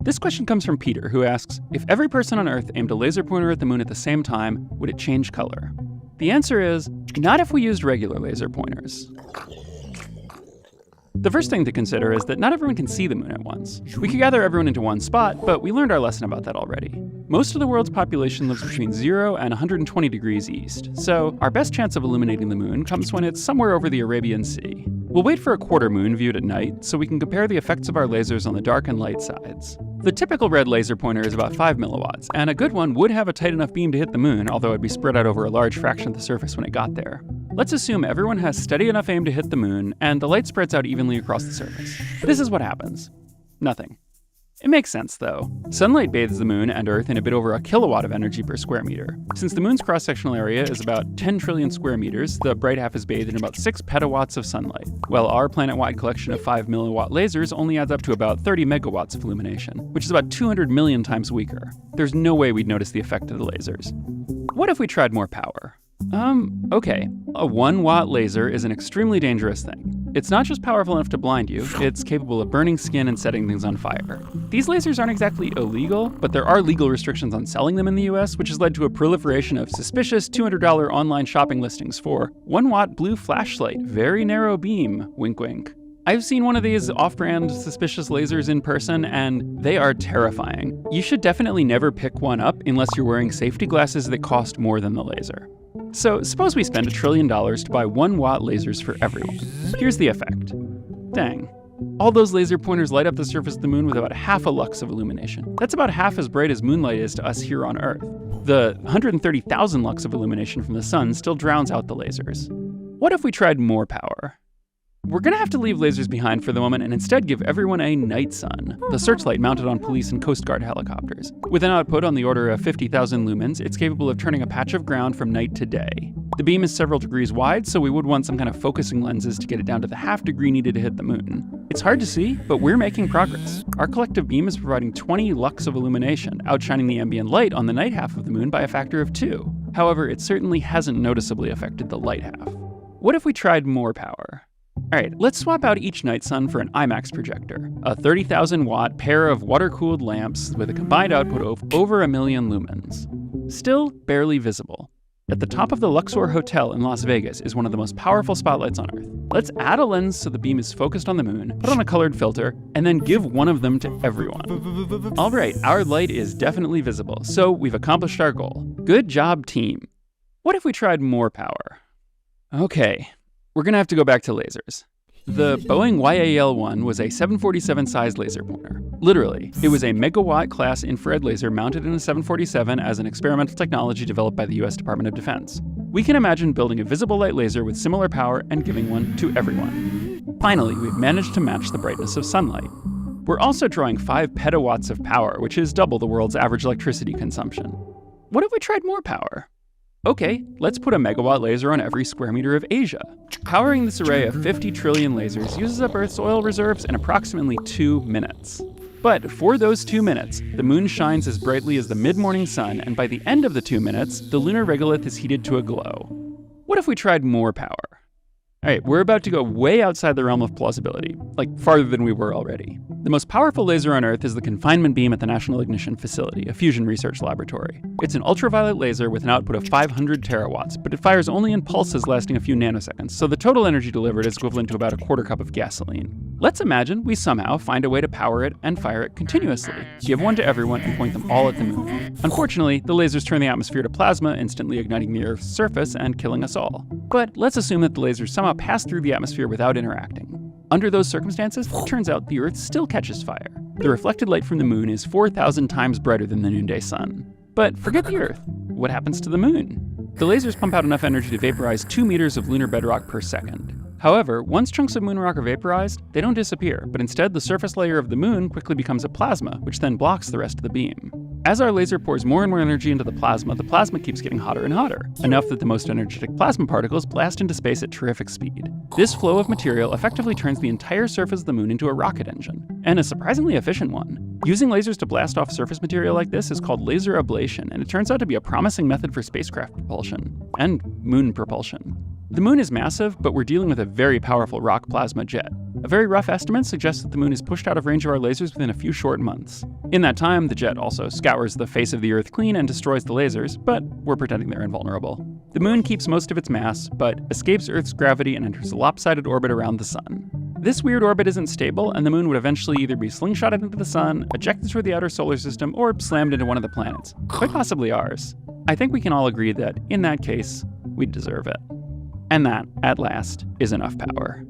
This question comes from Peter, who asks, if every person on Earth aimed a laser pointer at the moon at the same time, would it change color? The answer is, not if we used regular laser pointers. The first thing to consider is that not everyone can see the moon at once. We could gather everyone into one spot, but we learned our lesson about that already. Most of the world's population lives between 0 and 120 degrees east, so our best chance of illuminating the moon comes when it's somewhere over the Arabian Sea. We'll wait for a quarter moon viewed at night so we can compare the effects of our lasers on the dark and light sides. The typical red laser pointer is about 5 milliwatts, and a good one would have a tight enough beam to hit the moon, although it'd be spread out over a large fraction of the surface when it got there. Let's assume everyone has steady enough aim to hit the moon, and the light spreads out evenly across the surface. This is what happens. Nothing. It makes sense, though. Sunlight bathes the moon and Earth in a bit over a kilowatt of energy per square meter. Since the moon's cross-sectional area is about 10 trillion square meters, the bright half is bathed in about 6 petawatts of sunlight, while our planet-wide collection of 5 milliwatt lasers only adds up to about 30 megawatts of illumination, which is about 200 million times weaker. There's no way we'd notice the effect of the lasers. What if we tried more power? Okay. A 1-watt laser is an extremely dangerous thing. It's not just powerful enough to blind you, it's capable of burning skin and setting things on fire. These lasers aren't exactly illegal, but there are legal restrictions on selling them in the US, which has led to a proliferation of suspicious $200 online shopping listings for 1-watt blue flashlight, very narrow beam, wink wink. I've seen one of these off-brand suspicious lasers in person, and they are terrifying. You should definitely never pick one up unless you're wearing safety glasses that cost more than the laser. So suppose we spend $1 trillion to buy 1-watt lasers for everyone. Here's the effect. Dang. All those laser pointers light up the surface of the moon with about half a lux of illumination. That's about half as bright as moonlight is to us here on Earth. The 130,000 lux of illumination from the sun still drowns out the lasers. What if we tried more power? We're gonna have to leave lasers behind for the moment and instead give everyone a night sun, the searchlight mounted on police and Coast Guard helicopters. With an output on the order of 50,000 lumens, it's capable of turning a patch of ground from night to day. The beam is several degrees wide, so we would want some kind of focusing lenses to get it down to the half degree needed to hit the moon. It's hard to see, but we're making progress. Our collective beam is providing 20 lux of illumination, outshining the ambient light on the night half of the moon by a factor of 2. However, it certainly hasn't noticeably affected the light half. What if we tried more power? Alright, let's swap out each night sun for an IMAX projector, a 30,000 watt pair of water-cooled lamps with a combined output of over 1 million lumens. Still barely visible. At the top of the Luxor Hotel in Las Vegas is one of the most powerful spotlights on Earth. Let's add a lens so the beam is focused on the moon, put on a colored filter, and then give one of them to everyone. Alright, our light is definitely visible, so we've accomplished our goal. Good job, team. What if we tried more power? Okay. We're gonna have to go back to lasers. The Boeing YAL-1 was a 747-sized laser pointer. Literally, it was a megawatt-class infrared laser mounted in a 747 as an experimental technology developed by the US Department of Defense. We can imagine building a visible light laser with similar power and giving one to everyone. Finally, we've managed to match the brightness of sunlight. We're also drawing 5 petawatts of power, which is double the world's average electricity consumption. What if we tried more power? Okay, let's put a megawatt laser on every square meter of Asia. Powering this array of 50 trillion lasers uses up Earth's oil reserves in approximately 2 minutes. But for those 2 minutes, the moon shines as brightly as the mid-morning sun, and by the end of the 2 minutes, the lunar regolith is heated to a glow. What if we tried more power? Alright, we're about to go way outside the realm of plausibility, like farther than we were already. The most powerful laser on Earth is the confinement beam at the National Ignition Facility, a fusion research laboratory. It's an ultraviolet laser with an output of 500 terawatts, but it fires only in pulses lasting a few nanoseconds, so the total energy delivered is equivalent to about a quarter cup of gasoline. Let's imagine we somehow find a way to power it and fire it continuously, give one to everyone, and point them all at the moon. Unfortunately, the lasers turn the atmosphere to plasma, instantly igniting the Earth's surface and killing us all. But let's assume that the lasers somehow pass through the atmosphere without interacting. Under those circumstances, it turns out the Earth still catches fire. The reflected light from the moon is 4,000 times brighter than the noonday sun. But forget the Earth. What happens to the moon? The lasers pump out enough energy to vaporize 2 meters of lunar bedrock per second. However, once chunks of moon rock are vaporized, they don't disappear, but instead the surface layer of the moon quickly becomes a plasma, which then blocks the rest of the beam. As our laser pours more and more energy into the plasma keeps getting hotter and hotter, enough that the most energetic plasma particles blast into space at terrific speed. This flow of material effectively turns the entire surface of the moon into a rocket engine, and a surprisingly efficient one. Using lasers to blast off surface material like this is called laser ablation, and it turns out to be a promising method for spacecraft propulsion, and moon propulsion. The moon is massive, but we're dealing with a very powerful rock plasma jet. A very rough estimate suggests that the moon is pushed out of range of our lasers within a few short months. In that time, the jet also scours the face of the Earth clean and destroys the lasers, but we're pretending they're invulnerable. The moon keeps most of its mass, but escapes Earth's gravity and enters a lopsided orbit around the sun. This weird orbit isn't stable, and the moon would eventually either be slingshotted into the sun, ejected toward the outer solar system, or slammed into one of the planets, quite possibly ours. I think we can all agree that, in that case, we'd deserve it. And that, at last, is enough power.